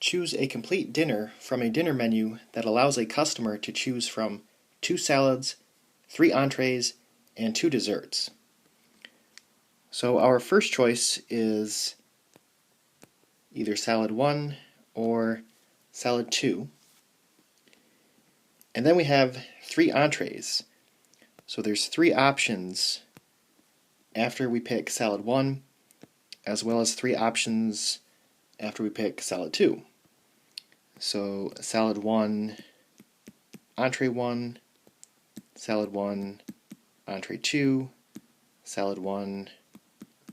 Choose a complete dinner from a dinner menu that allows a customer to choose from 2 salads, 3 entrees, and 2 desserts. So our first choice is either salad 1 or salad 2. And then we have 3 entrees. So there's 3 options after we pick salad 1, as well as 3 options after we pick salad 2. So salad 1, entree 1, salad 1, entree 2, salad 1,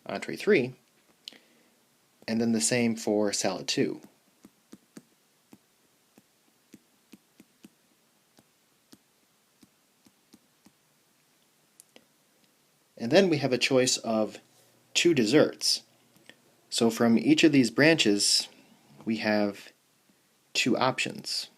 entree 3, and then the same for salad 2. And then we have a choice of 2 desserts. So from each of these branches, we have 2 options.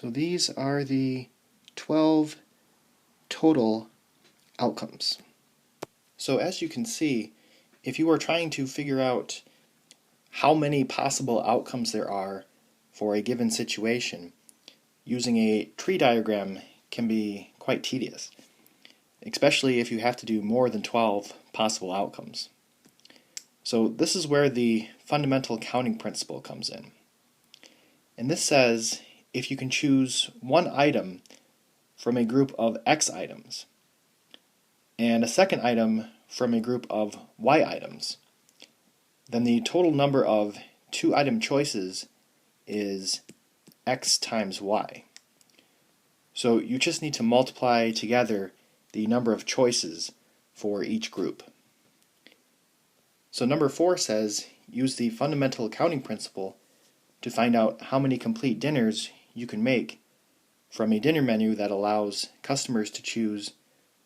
So these are the 12 total outcomes. So as you can see, if you are trying to figure out how many possible outcomes there are for a given situation, using a tree diagram can be quite tedious, especially if you have to do more than 12 possible outcomes. So this is where the fundamental counting principle comes in. And this says if you can choose one item from a group of X items and a second item from a group of Y items, then the total number of 2 item choices is X times Y. So you just need to multiply together the number of choices for each group. So number 4 says use the fundamental counting principle to find out how many complete dinners you can make from a dinner menu that allows customers to choose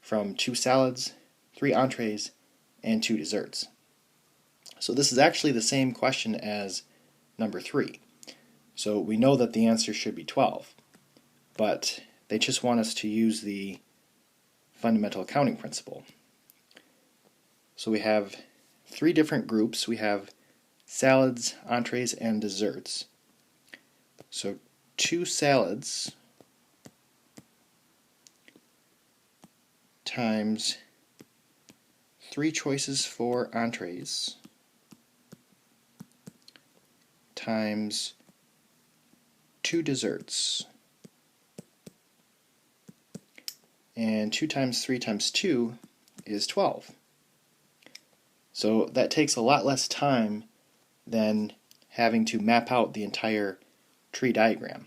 from 2 salads, 3 entrees, and 2 desserts. So this is actually the same question as number 3. So we know that the answer should be 12, but they just want us to use the fundamental counting principle. So we have 3 different groups. We have salads, entrees, and desserts. So 2 salads times 3 choices for entrees times 2 desserts, and 2 times 3 times 2 is 12. So that takes a lot less time than having to map out the entire tree diagram.